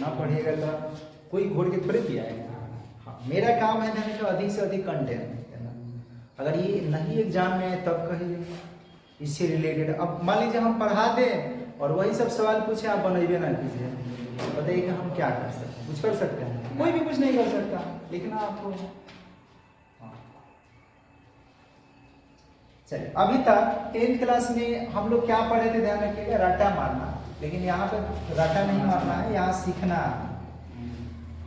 ना पढ़िएगा तो कोई घोड़ के थोड़े भी आएगा। हाँ, मेरा काम है देने का अधिक से अधिक कंटेंट देना। अगर ये नहीं एग्जाम में है तब कहिए इससे रिलेटेड। अब मान लीजिए हम पढ़ा दें और वही सब सवाल पूछे, आप बनइबे ना कीजिए, बताइए कि हम क्या कर सकते हैं? कुछ कर सकते हैं? कोई भी कुछ नहीं कर सकता, लिखना आपको। चलिए, अभी तक 10th क्लास में हम लोग क्या पढ़े थे, ध्यान रखिएगा, रट्टा मारना। लेकिन यहाँ पे रट्टा नहीं मारना है, यहाँ सीखना है।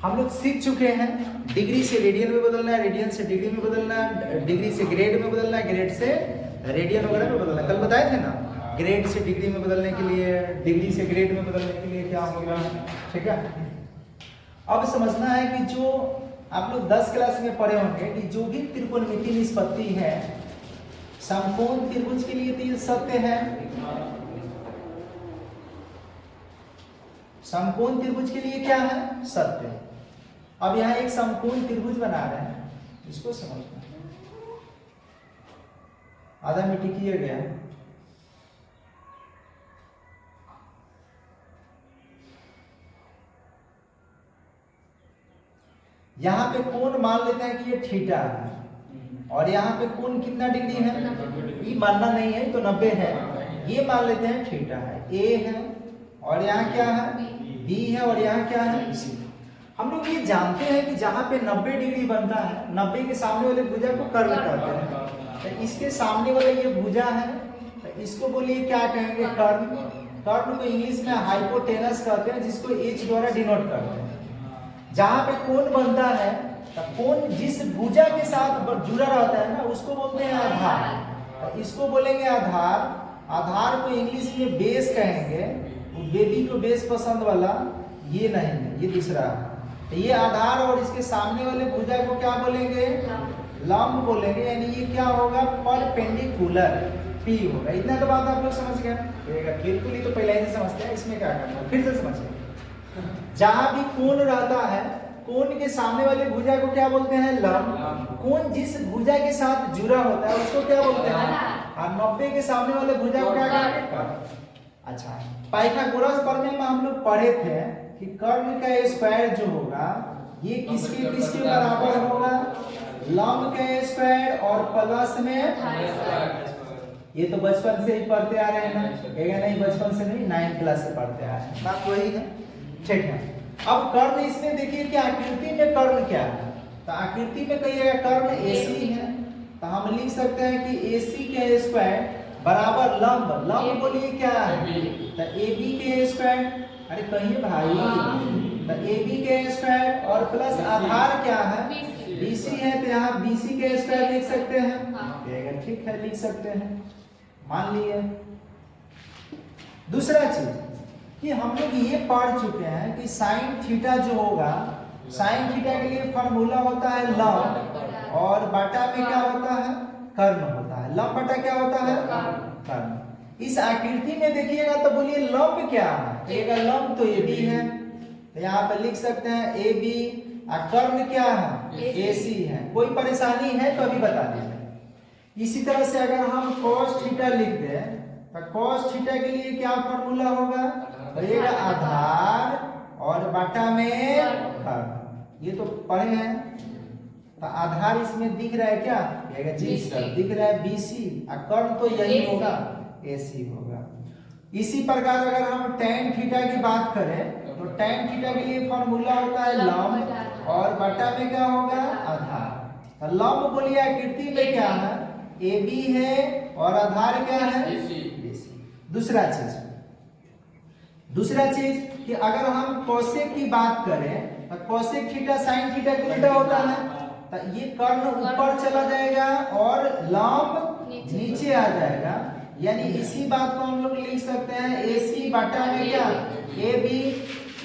हम लोग सीख चुके हैं डिग्री से रेडियन में बदलना है, रेडियन से डिग्री में बदलना है, डिग्री से ग्रेड में बदलना है, ग्रेड से रेडियन वगैरह में बदलना है। कल बताए थे ना, ग्रेड से डिग्री में बदलने के लिए, डिग्री से ग्रेड में बदलने के लिए क्या होगा, ठीक है। अब समझना है कि जो आप लोग 10 क्लास में पढ़े होंगे कि जो भी त्रिकोणमितीय निष्पत्ति है, समकोण त्रिभुज के लिए तो ये सत्य है, समकोण त्रिभुज के लिए क्या है, सत्य है। अब यहाँ एक समकोण त्रिभुज बना रहे हैं, इसको समझना। आधा मिनट किया गया, यहाँ पे कोण मान लेते हैं कि ये थीटा है, और यहाँ पे कोण कितना डिग्री है, ये मानना नहीं है तो 90 है। ये मान लेते हैं थीटा है, ए है, और यहाँ क्या है, बी है, और यहाँ क्या है, सी। हम लोग ये जानते हैं कि जहाँ पे 90 डिग्री बनता है, 90 के सामने वाले भुजा को कर्ण कहते हैं। तो इसके सामने वाला ये भुजा है, तो इसको बोलिए क्या कहेंगे, कर्ण। कर्ण को इंग्लिश में हाइपोटेनस कहते हैं, जिसको एच द्वारा डिनोट करते हैं। जहाँ पे कोण बनता है, तो कोण जिस भुजा के साथ जुड़ा रहता है ना, उसको बोलते हैं आधार। तो इसको बोलेंगे आधार। आधार को इंग्लिश में बेस कहेंगे। बेबी को बेस पसंद वाला ये नहीं है, ये दूसरा है। तो ये आधार, और इसके सामने वाले भुजा को क्या बोलेंगे, लंब बोलेंगे। यानी ये क्या होगा, परपेंडिकुलर, पी होगा। इतना तो बात आप लोग समझ गए, बिल्कुल ही तो पहले ही समझते हैं, इसमें क्या करना है, फिर से समझिए। जहां भी कोण रहता है, कोण के सामने वाले भुजा को क्या बोलते हैं, लंब। कोण जिस भुजा के साथ जुड़ा होता है उसको क्या बोलते हैं, और 90 के सामने वाले भुजा को क्या कहेंगे। अच्छा, पाइथागोरस प्रमेय में हम लोग पढ़े थे कि कर्ण का स्क्वायर जो होगा, ये किसके किसके बराबर होगा, लंब का स्क्वायर और प्लस में। ये तो बचपन से ही पढ़ते आ रहे हैं ना, कहेगा नहीं बचपन से नहीं, 9th क्लास से पढ़ते आ रहे हैं, बात वही है, ठीक है। अब कर्ण इसमें देखिए कि आकृति में कर्ण क्या है, तो आकृति में कहिएगा कर्ण AC है, तो हम लिख सकते हैं कि AC के स्क्वायर बराबर लंब। लंब बोलिए क्या है, तो AB के स्क्वायर, अरे कहिए भाई, तो AB के स्क्वायर और प्लस आधार क्या है, BC है, तो यहाँ BC के स्क्वायर लिख सकते हैं, ठीक है, लिख सकते हैं, मान लिए। दूसरा चीज कि हम लोग ये पढ़ चुके हैं कि साइन थीटा जो होगा, साइन थीटा के लिए फॉर्मूला होता है लंब, और बटा में क्या होता है, कर्ण होता है। लंब बटा क्या होता है, कर्ण। इस आकृति में देखिएगा तो बोलिए लंब क्या है, कहिएगा लंब तो AB है, तो यहाँ पे लिख सकते हैं AB, और कर्ण क्या है, AC है। कोई परेशानी है तो अभी बता दीजिए। इसी तरह से अगर हम cos थीटा लिख दें, तो cos थीटा के लिए क्या फॉर्मूला होगा, कहिएगा आधार और बटा में कर्ण। ये तो पढ़े हैं, तो आधार इसमें दिख रहा है क्या, कहेगा जी सर दिख रहा है BC, और कर्ण तो यही होगा, AC होगा। इसी प्रकार अगर हम tan थीटा की बात करें, तो tan थीटा के लिए फॉर्मूला होता है लंब, और बटा में क्या होगा, आधार। तो लंब बोलिए आकृति में क्या है, AB है, और आधार क्या है, BC। दूसरा चीज कि अगर हम कोसेक की बात करें, तो कोसेक थीटा साइन थीटा के उल्टा होता है, तो ये कर्ण ऊपर चला जाएगा और लंब नीचे आ जाएगा। यानी इसी बात को हम लोग लिख सकते हैं AC बटा में क्या, AB।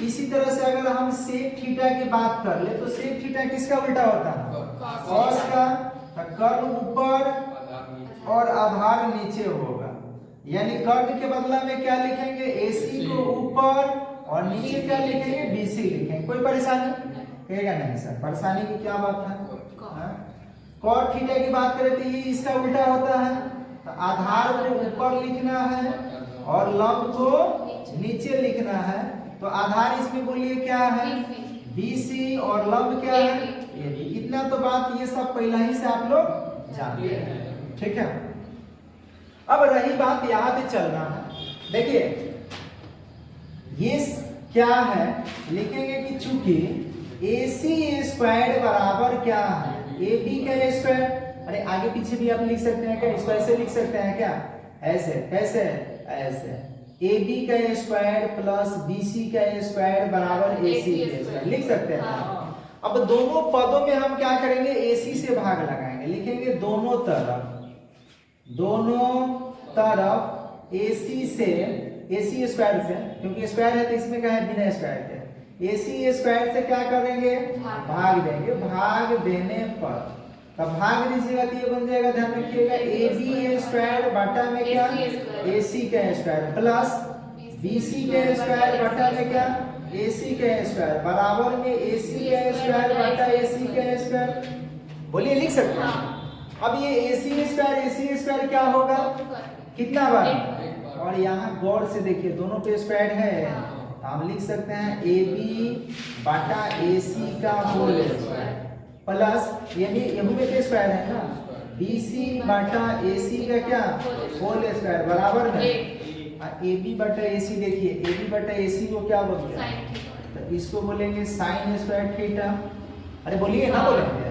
इसी तरह से अगर हम सेक थीटा की बात कर ले, तो सेक थीटा किसका उल्टा होता है, कॉस का। तो कर्ण ऊपर और आधार नीचे होगा, यानी कर्ण के बदला में क्या लिखेंगे, AC को ऊपर, और नीचे क्या लिखेंगे, BC लिखेंगे। कोई परेशानी, कहेगा नहीं सर परेशानी की क्या बात है। कॉट थीटा की बात करें तो ये इसका उल्टा होता है, तो आधार को ऊपर लिखना है और लंब को नीचे लिखना है। तो आधार इसमें बोलिए क्या है, BC, और लंब क्या है, AB। इतना तो बात ये सब पहला ही से आप लोग जानते हैं, ठीक है। अब रही बात याद चलना है, देखिए ये क्या है, लिखेंगे कि चूंकि AC स्क्वायर बराबर क्या है, AB का स्क्वायर। अरे आगे पीछे भी आप लिख सकते हैं क्या, इसको ऐसे लिख सकते हैं क्या, ऐसे, कैसे, ऐसे, AB का स्क्वायर प्लस BC का स्क्वायर बराबर AC का स्क्वायर लिख सकते हैं। अब दोनों पदों में हम क्या करेंगे, AC से भाग लगाएंगे, लिखेंगे दोनों तरफ AC से, AC स्क्वायर से, क्योंकि स्क्वायर है तो इसमें क्या है, बिना स्क्वायर के, AC स्क्वायर से क्या करेंगे, भाग देंगे। भाग देने पर तब भाग दीजिएगा तो ये बन जाएगा, ध्यान रखिएगा, AB स्क्वायर बटा में क्या, AC का स्क्वायर प्लस BC का स्क्वायर बटा में क्या, AC का स्क्वायर बराबर में AC का स्क्वायर बटा AC का स्क्वायर। बोलिए, लिख सकते हैं। अब ये AC स्क्वायर क्या होगा, कितना बार, और यहाँ गौर से देखिए दोनों पे स्क्वायर है, हम लिख सकते हैं AB बटा AC का होल स्क्वायर प्लस यही में स्क्वायर है ना, BC बटा AC का क्या, होल स्क्वायर बराबर में AB बटा AC। देखिए AB बटा AC को क्या बोलते हैं, तो इसको बोलेंगे साइन स्क्वायर थीटा। अरे बोलिए ना, बोलेंगे।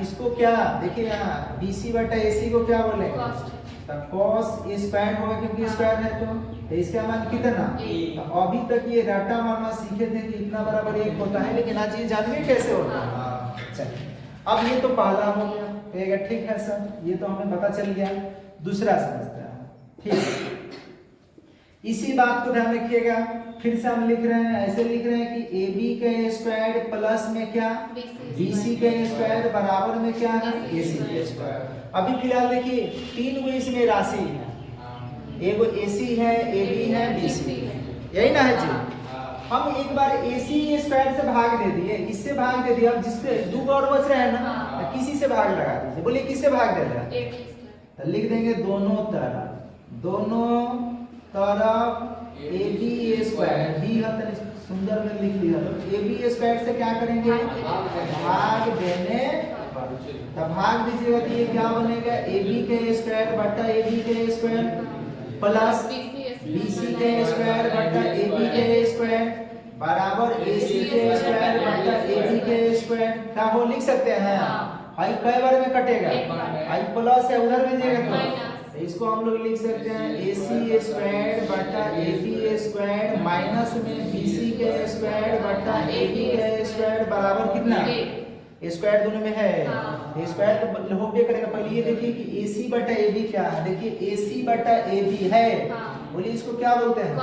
इसको क्या, देखिए यहाँ BC बटा AC को क्या बोलेंगे, तो कॉस स्क्वायर होगा, क्योंकि स्क्वायर है तो इसका मान कितना, तो अभी तक ये रटा मारना सीखे थे कि इतना बराबर 1 होता है, लेकिन आज ये जानवे कैसे होता है। चलिए, अब ये तो पहला हो गया, ठीक है सर, ये तो हमें पता चल गया। दूसरा समझते हैं, ठीक है। इसी बात को ध्यान रखिएगा, फिर से हम लिख रहे हैं, ऐसे लिख रहे हैं कि AB का स्क्वायर प्लस में क्या, BC का स्क्वायर बराबर में क्या है, AC का स्क्वायर। अभी फिलहाल देखिए 3 गो इसमें राशि है, एगो AC है, AB है, BC, यही ना है जी। हम एक बार AC स्क्वायर से भाग दे दिए, इससे भाग दे दिया, अब जिसपे 2 और बच रहे हैं ना, तो किसी से भाग लगा दीजिए। बोलिए किससे भाग दे रहा है, तो लिख देंगे दोनों तरफ AB स्क्वायर, B है सुंदर में लिख लिया, तो AB स्क्वायर से क्या करेंगे, भाग देने, तब भाग दीजिएगा तो ये क्या बनेगा, AB का स्क्वायर बटा AB का स्क्वायर प्लस BC का स्क्वायर बटा AB का स्क्वायर बराबर AC का स्क्वायर बटा AB का स्क्वायर। क्या हो, लिख सकते हैं। आई कई बार में कटेगा, आई प्लस है उधर भेजिएगा तो इसको हम लोग लिख सकते हैं AC स्क्वायर बटा AB स्क्वायर माइनस में BC का स्क्वायर बटा AB का स्क्वायर बराबर कितना, स्क्वायर दोनों में है, स्क्वायर तो होबे करेगा। पहले ये देखिए कि AC बटा AB क्या है, देखिए AC बटा AB है, बोलिए इसको क्या बोलते हैं,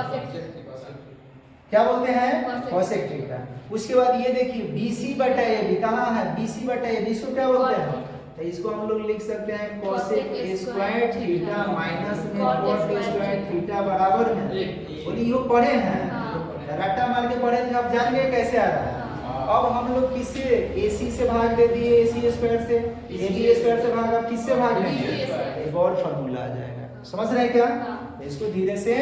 क्या बोलते हैं, कोसेक थीटा। उसके बाद ये देखिए BC बटा AB कहाँ है, BC बटा AB, इसको क्या बोलते हैं, तो इसको हम लोग लिख सकते हैं कोसेक स्क्वायर थीटा माइनस में कॉट स्क्वायर थीटा बराबर में। बोलिए ये पढ़े हैं, रट्टा मार के पढ़े थे, आप जान गए कैसे आ रहा है। अब हम लोग किससे, AC से भाग दे दिए, AC स्क्वायर से, AB स्क्वायर से भाग, अब किससे भाग देंगे, एक और फार्मूला आ जाएगा, समझ रहे हैं क्या, इसको धीरे से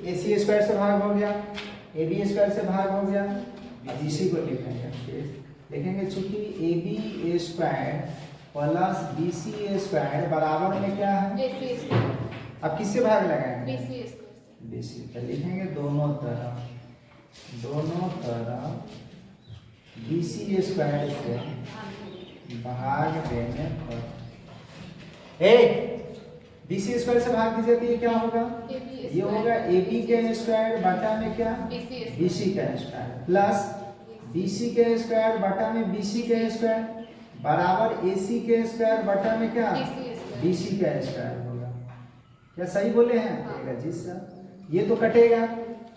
AC स्क्वायर से भाग हो गया, AB स्क्वायर से भाग हो गया। अब इसी को लिखेंगे चूंकि AB square plus BC square बराबर में क्या है, अब किससे भाग लगाएंगे, BC। तो लिखेंगे दोनों तरफ BC स्क्वायर से भाग देने पर, BC स्क्वायर से भाग दीजिए तो ये क्या होगा, ये होगा AB के स्क्वायर बटा में क्या, BC का स्क्वायर प्लस BC के स्क्वायर बटा में BC के स्क्वायर बराबर AC के स्क्वायर बटा में क्या, BC का स्क्वायर होगा। क्या सही बोले हैं, जी सर। ये तो कटेगा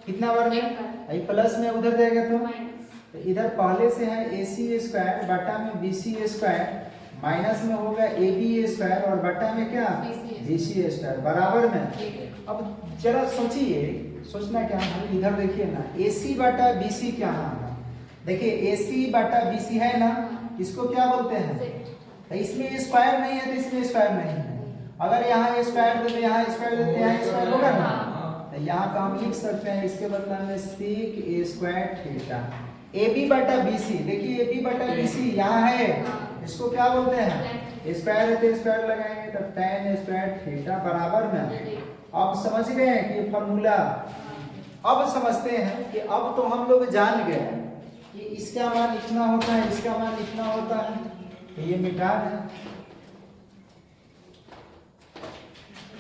कितना बार में, आई प्लस में उधर जाएगा तो इधर पहले से है AC स्क्वायर बटा में BC स्क्वायर माइनस में होगा AB स्क्वायर और बटा में क्या, BC स्क्वायर बराबर में। अब जरा सोचिए, सोचना क्या है, इधर देखिए ना, AC बटा BC क्या है, देखिए AC बटा BC है ना, इसको क्या बोलते हैं, तो इसमें स्क्वायर नहीं है तो इसमें स्क्वायर नहीं है, अगर यहाँ स्क्वायर देते यहाँ स्क्वायर देते यहाँ स्क्वायर होगा ना, तो यहाँ का हम लिख सकते हैं इसके बदले में सेक ए स्क्वायर थीटा ए बी बटा बी सी। देखिए ए बी बटा बी सी यहाँ है, इसको क्या बोलते हैं स्क्वायर है तो स्क्वायर लगाएंगे तो tan स्क्वायर थीटा बराबर में। अब समझ गए हैं कि ये फॉर्मूला, अब समझते हैं कि अब तो हम लोग जान गए कि इसका मान इतना होता है, इसका मान इतना होता है, तो ये मिटा दें।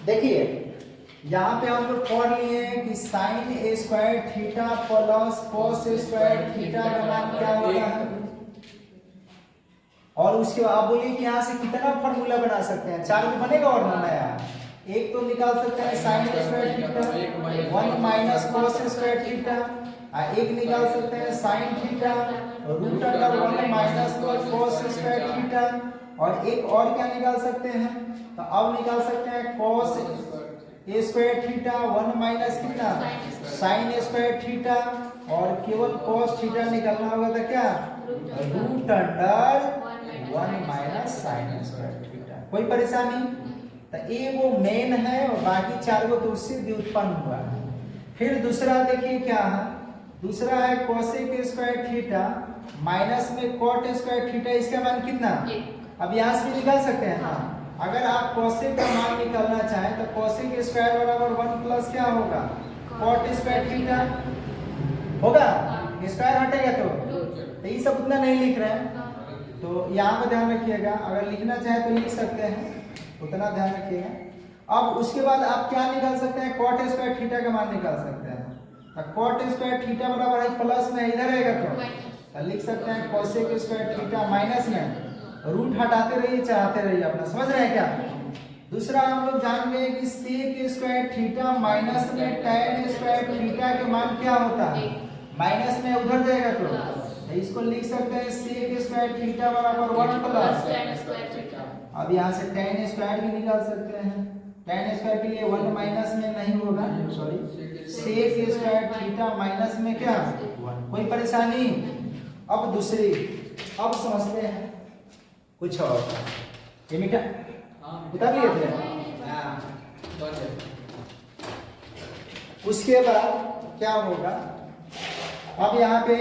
देखिए यहाँ पे हम लोग पढ़ लिए हैं कि sign A square theta plus cos A square theta का मान क्या होता है, और उसके बाद बोलिए कि यहाँ से कितना फॉर्मूला बना सकते हैं, 4 में बनेगा और ना नया एक तो निकाल सकते हैं sine square theta 1 minus cos square theta, एक निकाल सकते हैं sine theta root under 1 minus cos square theta, और एक और क्या निकाल सकते हैं, तो अब निकाल सकते हैं cos A square theta 1 minus कितना साइन स्क्वायर थीटा, और केवल कॉस थीटा निकालना होगा तो क्या root under 1 minus sine square theta. कोई परेशानी, तो ये वो मेन है और बाकी 4 को तो उससे व्युत्पन्न हुआ है। फिर दूसरा देखिए क्या है, दूसरा है कोसेक स्क्वायर थीटा माइनस में कॉट स्क्वायर थीटा, इसका मान कितना, अब यहाँ से भी निकाल सकते हैं। हाँ, अगर आप कोसेक का मान निकालना चाहें तो कोसेक स्क्वायर बराबर 1 प्लस क्या होगा कॉट स्क्वायर थीटा होगा, स्क्वायर हटेगा तो ये सब उतना नहीं लिख रहे हैं, तो यहाँ पर ध्यान रखिएगा, अगर लिखना चाहे तो लिख सकते हैं, उतना ध्यान रखिएगा। अब उसके बाद आप क्या निकाल सकते हैं, कॉट स्क्वायर थीटा का मान निकाल सकते हैं, तो कॉट स्क्वायर थीटा बराबर है प्लस में इधर रहेगा तो लिख सकते हैं कोसेक स्क्वायर थीटा माइनस में रूट हटाते रहिए चाहते रहिए अपना, समझ रहे हैं क्या। दूसरा हम लोग जान गए कि सेक स्क्वायर थीटा माइनस में tan स्क्वायर थीटा का मान क्या होता है, माइनस में उधर जाएगा तो इसको लिख सकते हैं सेक स्क्वायर थीटा बराबर 1 प्लस, अब यहाँ से tan स्क्वायर भी निकाल सकते हैं, tan स्क्वायर के लिए 1 माइनस में नहीं होगा, sorry sec square theta minus में क्या 1। कोई परेशानी। अब दूसरी, अब समझते हैं कुछ और, ये मिटा उतार लिए थे। उसके बाद क्या होगा, अब यहाँ पे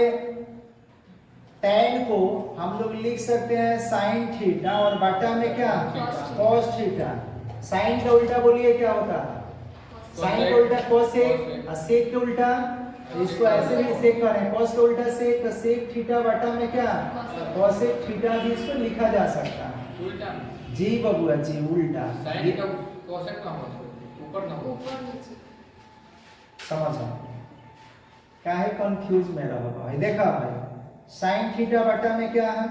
tan को हम लोग लिख सकते हैं साइन थीटा और बटा में क्या कॉस थीटा। साइन का उल्टा बोलिए क्या होता है, साइन का उल्टा कोसेक, और सेक का उल्टा इसको ऐसे भी सेक करें, कॉस का उल्टा सेक, सेक थीटा बटा में क्या कोसेक थीटा भी इसको लिखा जा सकता है। उल्टा जी बबुआ जी उल्टा, साइन का कोसेक का ऊपर ना ऊपर नीचे, समझ काहे कंफ्यूज में रहो भाई। देखा भाई साइन थीटा बटा में क्या है,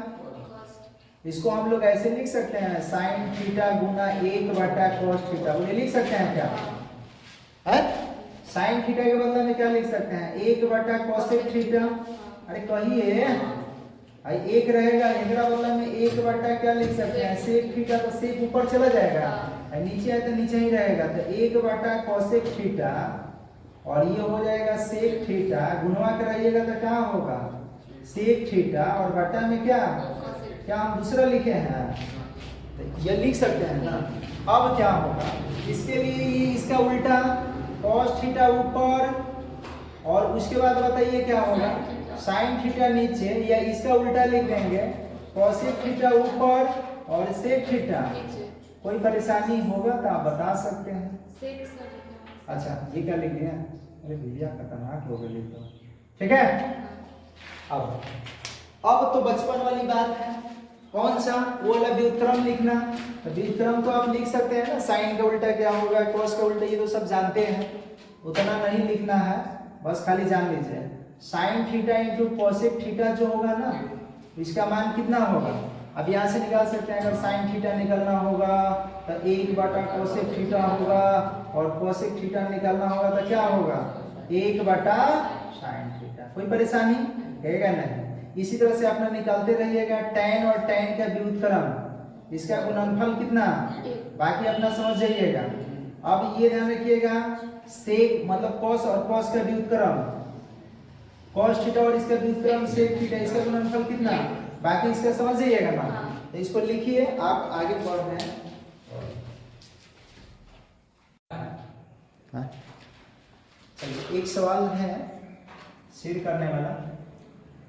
इसको हम लोग ऐसे लिख सकते हैं साइन थीटा गुना 1 बटा कॉस थीटा, उन्हें लिख सकते हैं क्या है, साइन थीटा के बदले में क्या लिख सकते हैं 1 बटा कोसेक थीटा, अरे कहिए भाई 1 रहेगा, इधर बदले में 1 बटा क्या लिख सकते हैं सेक थीटा, तो सेक ऊपर चला जाएगा नीचे है तो नीचे ही रहेगा, तो 1 बटा कोसेक थीटा और ये हो जाएगा सेक थीटा, गुणवा कराइएगा तो क्या होगा सेक थीटा और बटा में क्या क्या हम दूसरा लिखे हैं, तो ये लिख सकते हैं ना। अब क्या होगा, इसके लिए इसका उल्टा cos थीटा ऊपर, और उसके बाद बताइए क्या होगा साइन थीटा नीचे, या इसका उल्टा लिख देंगे कोसेक थीटा ऊपर और सेक थीटा। कोई परेशानी होगा तो आप बता सकते हैं। अच्छा ये क्या लिख दिया, अरे भैया खतरनाक हो गए तो, ठीक है। अब तो बचपन वाली बात है, कौन सा वो वाला व्युत्क्रम लिखना, तो व्युत्क्रम तो आप लिख सकते हैं ना, साइन का उल्टा क्या होगा कॉस का उल्टा, ये तो सब जानते हैं, उतना नहीं लिखना है, बस खाली जान लीजिए sine theta into cosec theta जो होगा ना, इसका मान कितना होगा, अब यहाँ से निकाल सकते हैं। अगर साइन थीटा निकालना होगा तो 1 बटा कोसेक थीटा होगा, और कोसेक थीटा निकालना होगा तो क्या होगा 1 बटा साइन थीटा। कोई परेशानी है नहीं। इसी तरह से अपना निकालते रहिएगा tan और tan का व्युत्क्रम, इसका गुणनफल कितना, बाकी अपना समझ जाइएगा। अब ये ध्यान रखिएगा सेक मतलब cos और cos का व्युत्क्रम, cos थीटा और इसका व्युत्क्रम सेक थीटा, इसका गुणनफल कितना, बाकी इसका समझ जाइएगा ना। तो इसको लिखिए, आप आगे बढ़ रहे हैं। हाँ चलिए, एक सवाल है शेयर करने वाला,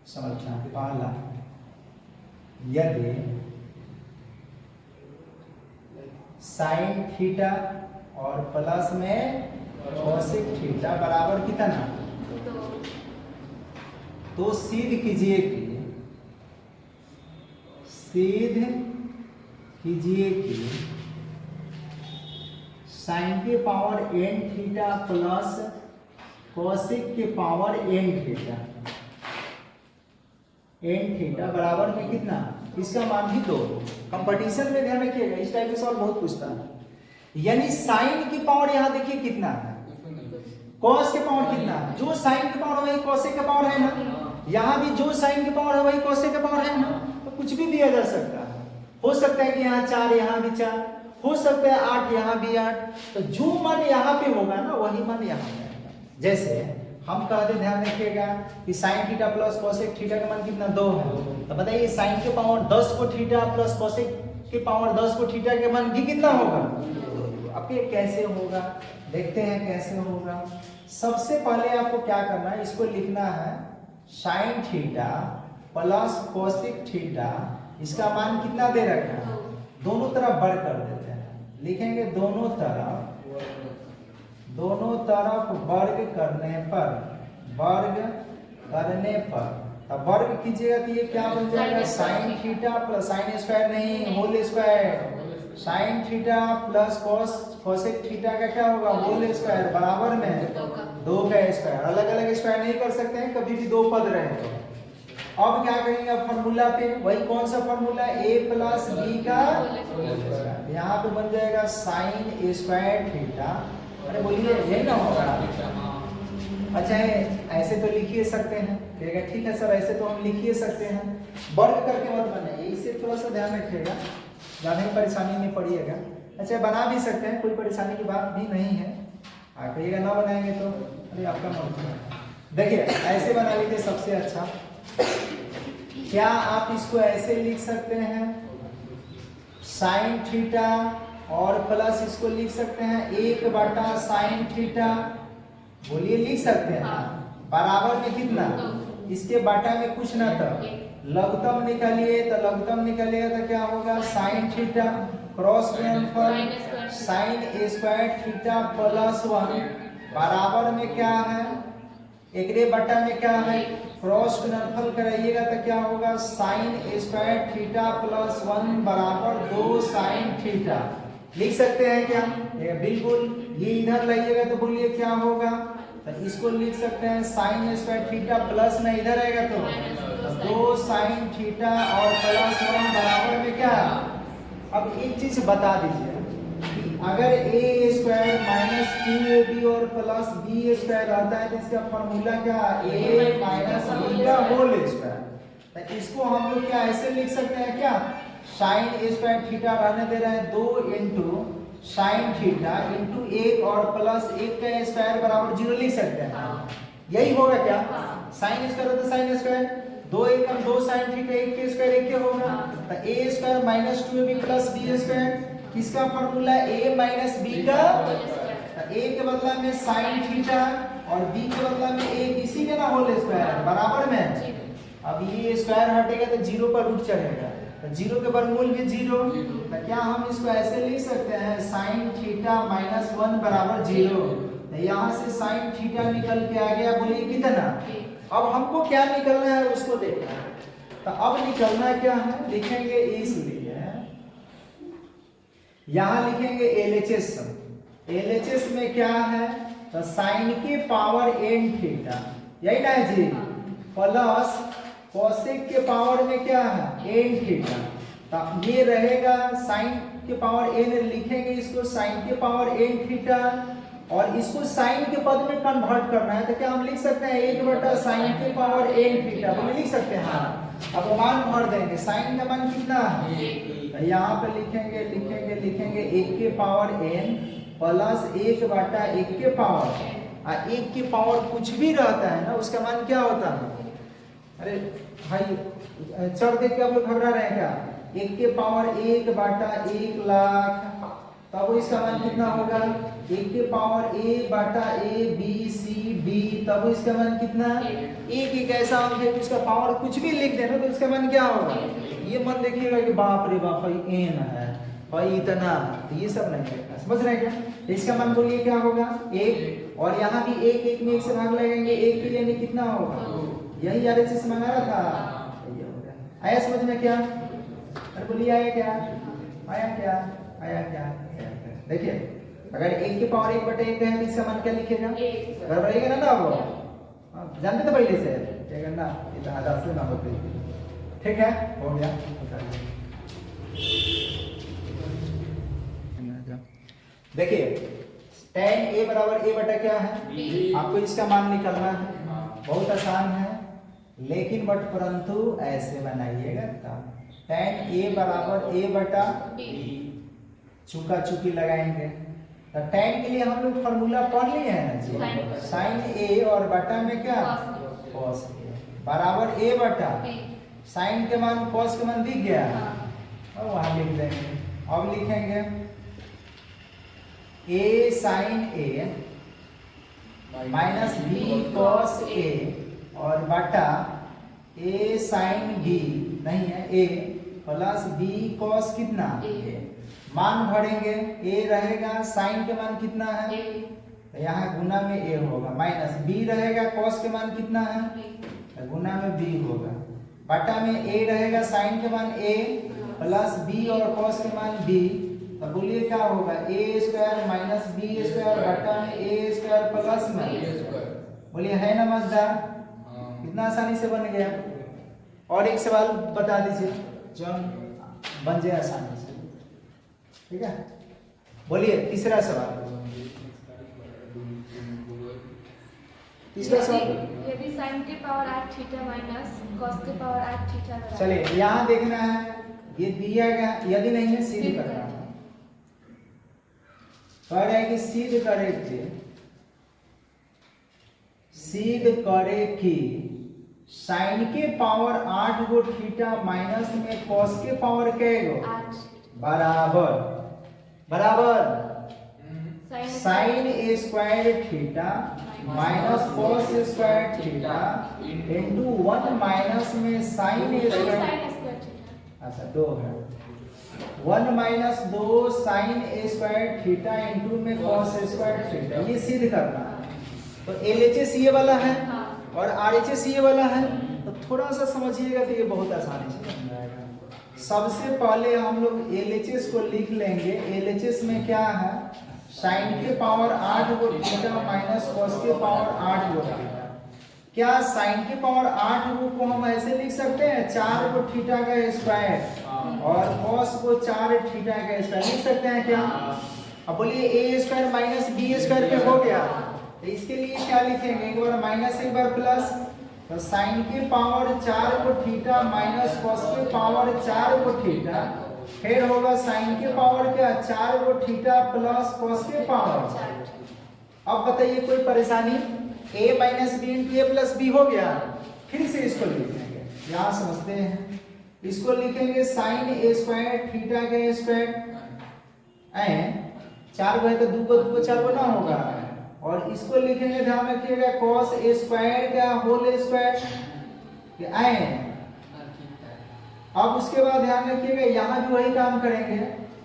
समझना पहला, यदि साइन थीटा और प्लस में कोसेक थीटा बराबर कितना, तो सिद्ध कीजिए कि साइन के power n theta plus cosec के पावर n थीटा बराबर में कितना, इसका मान भी 2। कंपटीशन में ध्यान रखिएगा, इस टाइप के सवाल बहुत पूछता है। यानी साइन की पावर यहाँ देखिए कितना है, कॉस के पावर कितना है, जो साइन के पावर वही कोसेक के पावर है ना, यहाँ भी जो साइन के पावर है वही कोसेक के पावर है ना, तो कुछ भी दिया जा सकता है। हो सकता है कि यहाँ 4 यहाँ भी 4, हो सकता है 8 यहाँ भी 8, तो जो मान यहाँ पे होगा ना वही मान यहाँ पे आएगा। जैसे हम कहते, ध्यान रखिएगा कि sign theta plus cosec theta का मान कितना 2 है, तो बताइए साइन के पावर 10 को थीटा प्लस कोसेक के पावर 10 को थीटा के मान भी कितना होगा। अब ये कैसे होगा, देखते हैं कैसे होगा। सबसे पहले आपको क्या करना है, इसको लिखना है sign theta plus cosec theta, इसका मान कितना दे रखा है, दोनों तरफ वर्ग कर देते हैं, लिखेंगे दोनों तरफ वर्ग करने पर अब वर्ग कीजिएगा तो ये क्या बन जाएगा, sine theta plus sine square नहीं whole square, sine theta plus cosec theta का क्या होगा होल स्क्वायर बराबर में 2 का स्क्वायर। अलग अलग स्क्वायर नहीं कर सकते हैं, कभी भी 2 पद रहे तो। अब क्या करेंगे, फॉर्मूला पे वही कौन सा फॉर्मूला, a प्लस बी का यहाँ पे बन जाएगा साइन स्क्वायर थीटा। अरे बोलिए यही ना होगा। अच्छा है, ऐसे तो लिख ही सकते हैं, कहेगा ठीक है सर ऐसे तो हम लिख ही सकते हैं, वर्ग करके मत बनाइए, इससे थोड़ा सा ध्यान रखिएगा, ज़्यादा ही परेशानी में पड़िएगा। अच्छा बना भी सकते हैं, कोई परेशानी की बात भी नहीं है। कहिएगा ना बनाएंगे तो अरे आपका मन। देखिए ऐसे बना लीजिए सबसे अच्छा। क्या आप इसको ऐसे लिख सकते हैं, साइन थीटा और प्लस इसको लिख सकते हैं 1 साइन थीटा, बोलिए लिख सकते हैं, बराबर में कितना, इसके बाटा में कुछ ना था, लघुत्तम निकालिए, तो लघुत्तम निकालिएगा तो क्या होगा साइन थीटा क्रॉस गुणनफल साइन स्क्वायर थीटा प्लस 1 बराबर में क्या है, एकरे बटा में क्या है क्रॉस गुणनफल कराइएगा तो क्या होगा साइन स्क्वायर थीटा प्लस 1 बराबर 2 साइन थीटा। लिख सकते हैं क्या, बिल्कुल। ये इधर लाइएगा तो बोलिए क्या होगा, तो इसको लिख सकते हैं साइन स्क्वायर थीटा प्लस में इधर आएगा तो 2 साइन थीटा और प्लस 1 बराबर में क्या। अब एक चीज बता दीजिए कि अगर a स्क्वायर माइनस 2ab और प्लस b स्क्वायर रहता है तो इसका फॉर्मूला क्या, a माइनस b का होल स्क्वायर। तो इसको हम लोग क्या ऐसे लिख सकते हैं क्या, साइन स्क्वायर थीटा रहने दे रहे हैं 2 इंटू साइन थीटा इंटू 1 और प्लस 1 का स्क्वायर बराबर 0 लिख सकते हैं। यही होगा क्या, साइन स्क्वायर तो साइन स्क्वायर 2 1 2 साइन थीटा 1 के स्क्वायर 1 के होगा, तो a square minus 2ab plus b square किसका फॉर्मूला a माइनस b का, तो a के बदला में साइन थीटा और b के बदला में a किसी के ना होल स्क्वायर बराबर में। अब ये स्क्वायर हटेगा तो 0 पर रूट चढ़ेगा, तो 0 के वर्गमूल भी 0, तो क्या हम इसको ऐसे लिख सकते हैं साइन थीटा माइनस 1 बराबर 0। तो यहाँ से साइन थीटा निकल के आ गया, बोलिए कितना। अब हमको क्या निकलना है उसको देखना है, तो अब निकलना क्या है, लिखेंगे इसलिए यहाँ लिखेंगे LHS में क्या है, तो साइन के पावर n थीटा, यही ना है जी, प्लस कोसेक के पावर में क्या है n थीटा। तो ये रहेगा साइन के पावर n, लिखेंगे इसको साइन के पावर n थीटा और इसको साइन के पद में कन्वर्ट करना है, तो क्या हम लिख सकते हैं 1 साइन के पावर n थीटा, बोले लिख सकते हैं। हाँ अब मान भर देंगे, साइन का मान कितना है, तो यहाँ पे लिखेंगे 1 के पावर n प्लस 1 के पावर, 1 के पावर कुछ भी रहता है ना उसका मान क्या होता है। अरे भाई चढ़ देख के आप लोग घबरा रहे हैं क्या, 1 के पावर 1/1 लाख तब इसका मान कितना होगा, 1 के पावर a बटा a b c d, तब इसका मान कितना, एक ऐसा अंक है उसका पावर कुछ भी लिख देना तो इसका मान क्या होगा, ये मन देखिएगा कि बाप रे बाप भाई n है भाई इतना, तो ये सब नहीं देखना, समझ रहे हैं क्या। इसका मान बोलिए क्या होगा 1, और यहाँ भी 1 में 1 से भाग लगेंगे, 1 के लिए कितना होगा, यही RHS मंगा रहा था, ये हो गया। आया समझ में क्या, अरे बोलिए आया क्या, आया क्या, आया क्या, देखिए अगर 1 के पावर 1 बटे 1 है तो इसका मान क्या लिखेगा, गड़बड़ेगा ना वो, जानते थे पहले से, क्या करना इतना आधा से ना होते, ठीक है, हो गया। देखिए tan a बराबर a बटा क्या है, आपको इसका मान निकालना है, बहुत आसान है, लेकिन बट परंतु ऐसे बनाइएगा तब tan a बराबर a बटा चुका चुकी लगाएंगे, तो tan के लिए हम लोग फॉर्मूला पढ़ लिए हैं ना जी, sin a और बटा में क्या cos a बराबर a बटा sin के मान cos के मान दिख गया, और वहां लिख देंगे। अब लिखेंगे a sin a minus b cos a और बटा a sin b नहीं है a प्लस b cos कितना a, मान भरेंगे, a रहेगा sin के मान कितना है, तो यहाँ गुना में a होगा, माइनस b रहेगा cos के मान कितना है, तो गुना में b होगा, बटा में a रहेगा sin के मान a प्लस b और cos के मान b, तो बोलिए क्या होगा a square minus b square बटा में a स्क्वायर प्लस में, बोलिए है ना मजेदार, कितना आसानी से बन गया। और एक सवाल बता दीजिए जो बन जाए आसानी से, ठीक है, बोलिए तीसरा सवाल, तीसरा सवाल, यदि sin के पावर 8 थीटा माइनस cos के पावर 8 थीटा, चलिए यहाँ देखना है, ये दिया गया, यदि नहीं है सिद्ध करना है, कह रहे हैं कि सिद्ध करे कि साइन के पावर 8 गो थीटा माइनस में कॉस के पावर क्या गो बराबर बराबर sine A square theta minus cos square theta into 1 minus में साइन ए स्क्वायर, अच्छा 2 है, 1 minus 2 sine A square theta into में कॉस स्क्वायर थीटा, ये सिद्ध करना है। तो LHS ये वाला है और RHS ये वाला है, तो थोड़ा सा समझिएगा तो ये बहुत आसानी से बन जाएगा। सबसे पहले हम लोग LHS को लिख लेंगे, LHS में क्या है, साइन के पावर 8 गो थीटा माइनस कॉस के पावर 8 गो थीटा, क्या साइन के पावर 8 गो को हम ऐसे लिख सकते हैं 4 गो थीटा का स्क्वायर और cos को 4 थीटा का स्क्वायर लिख सकते हैं क्या। अब बोलिए a square minus b square पे हो गया, तो इसके लिए क्या लिखेंगे, एक बार माइनस एक बार प्लस, तो साइन के पावर 4 को थीटा माइनस cos के पावर 4 को थीटा, फिर होगा साइन के पावर क्या 4 को थीटा प्लस cos के पावर। अब बताइए कोई परेशानी, a minus B into A plus B हो गया, फिर से इसको लिखेंगे, यहाँ समझते हैं, इसको लिखेंगे साइन ए स्क्वायर थीटा का स्क्वायर, 4 है तो 2 को 4 को ना होगा, और इसको लिखेंगे ध्यान रखिएगा cos ए स्क्वायर का होल स्क्वायर, अब उसके बाद ध्यान रखिएगा यहाँ भी वही काम करेंगे,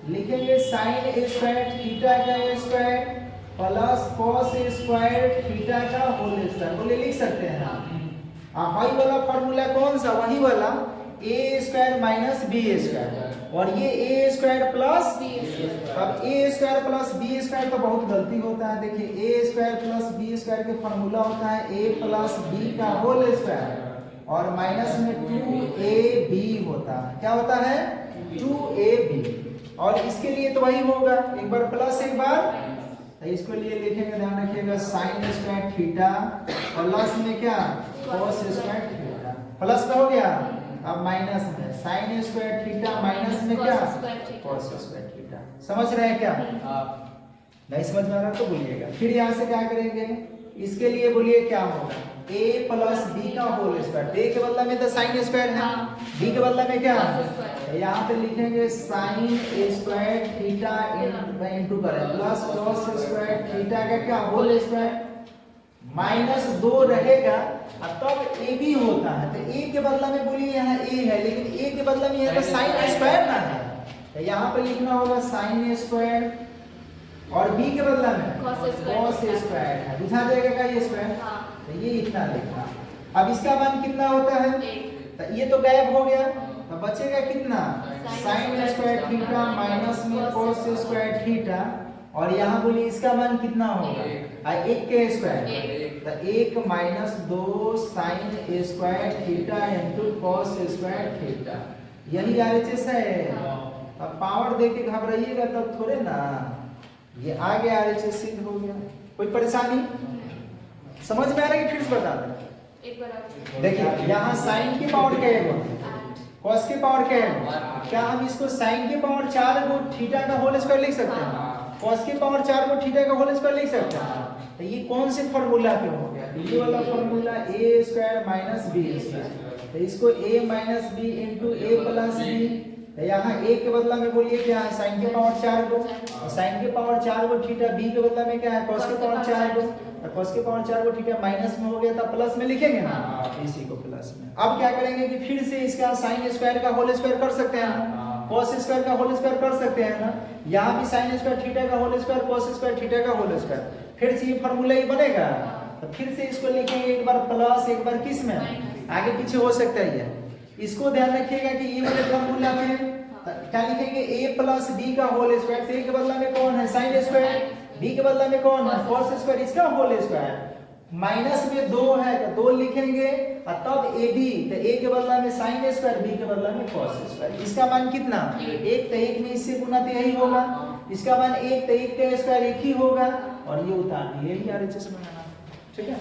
लिखेंगे साइन ए स्क्वायर थीटा का स्क्वायर प्लस cos ए स्क्वायर थीटा का होल स्क्वायर, बोले लिख सकते हैं। वही वाला फॉर्मूला कौन सा, वही वाला a square minus B square, और ये a square plus B square. अब a square plus B square तो बहुत गलती होता है, देखिए a square plus B square के फॉर्मूला होता है a प्लस बी का होल स्क्वायर और माइनस में 2ab होता है, क्या होता है 2ab, और इसके लिए तो वही होगा, एक बार प्लस एक बार, तो इसको लिए लिखेंगे ध्यान रखिएगा साइन स्क्वायर थीटा प्लस में क्या cos स्क्वायर थीटा, प्लस में हो गया, अब माइनस में साइन स्क्वायर थीटा माइनस में क्या cos स्क्वायर थीटा, समझ रहे हैं क्या। नहीं समझ में आ रहा तो बोलिएगा। फिर यहाँ से क्या करेंगे, इसके लिए बोलिए क्या होगा a प्लस बी का होल स्क्वायर, a के बदला में तो साइन स्क्वायर है, b के बदला में क्या तो यहाँ पे लिखेंगे sign A square theta into करें प्लस कॉस स्क्वायर थीटा का क्या होल स्क्वायर माइनस 2 रहेगा और तब ए बी होता है। तो ए के बदला में बोलिए यहाँ ए है, लेकिन ए के बदला में यहाँ साइन ए स्क्वायर ना है, तो यहाँ पे लिखना होगा साइन ए स्क्वायर और बी के बदला में कॉस ए स्क्वायर है। बुझा जाएगा क्या ये स्क्वायर? तो ये इतना लिखना। अब इसका मान कितना होता है? तो ये तो गायब हो गया, तो बचेगा कितना? साइन स्क्वायर थीटा माइनस में कॉस स्क्वायर थीटा, और यहाँ बोलिए इसका मान कितना होगा? 1 के स्क्वायर, तो 1 minus 2 sign square theta into cos square theta. यही आरएचएस है। अब पावर दे के घबराइएगा तब थोड़े ना, ये आ गया आरएचएस सिद्ध हो गया। कोई परेशानी समझ में आ रहा है कि फिर से बता दें? एक बार देखिए यहाँ साइन की पावर क्या है, कॉस की पावर क्या है? क्या हम इसको साइन की पावर 4 को थीटा का होल स्क्वायर लिख सकते हैं? कॉस की पावर 4 को थीटा का होल स्क्वायर लिख सकते हैं? तो ये कौन से फार्मूला पे हो गया? ये वाला formula a square minus b square. तो इसको a minus b into a plus b, तो यहाँ a के बदला में बोलिए क्या है? साइन के पावर 4 को, और साइन के पावर 4 को थीटा, b के बदला में क्या है? कॉस के पावर 4 को, तो कॉस के पावर 4 को थीटा माइनस में हो गया तो प्लस में लिखेंगे ना, इसी को प्लस में। अब क्या करेंगे कि फिर से इसका साइन स्क्वायर का होल स्क्वायर कर सकते हैं ना, कॉस स्क्वायर का होल स्क्वायर कर सकते हैं ना, यहाँ भी साइन स्क्वायर थीटा का whole square, cos square theta का होल स्क्वायर, फिर से ये फार्मूला ही बनेगा। तो फिर से इसको लिखेंगे एक बार प्लस, एक बार किस में, आगे पीछे हो सकता है ये। इसको ध्यान रखिएगा कि ये वाले फार्मूला में क्या लिखेंगे? a प्लस b का होल स्क्वायर। a के बदला में कौन है? साइन स्क्वायर, b के बदला में कौन है? कॉस स्क्वायर, इसका होल स्क्वायर। माइनस में 2 है तो 2 लिखेंगे, और तब ab, तो a के बदला में साइन स्क्वायर, b के बदला में कॉस स्क्वायर। इसका मान कितना? 1, तो 1 में इससे गुना तो यही होगा, इसका मान 1, तो 1 का स्क्वायर 1 ही होगा, और ये उतार दिए, यही आरएचएस बनाना। ठीक है।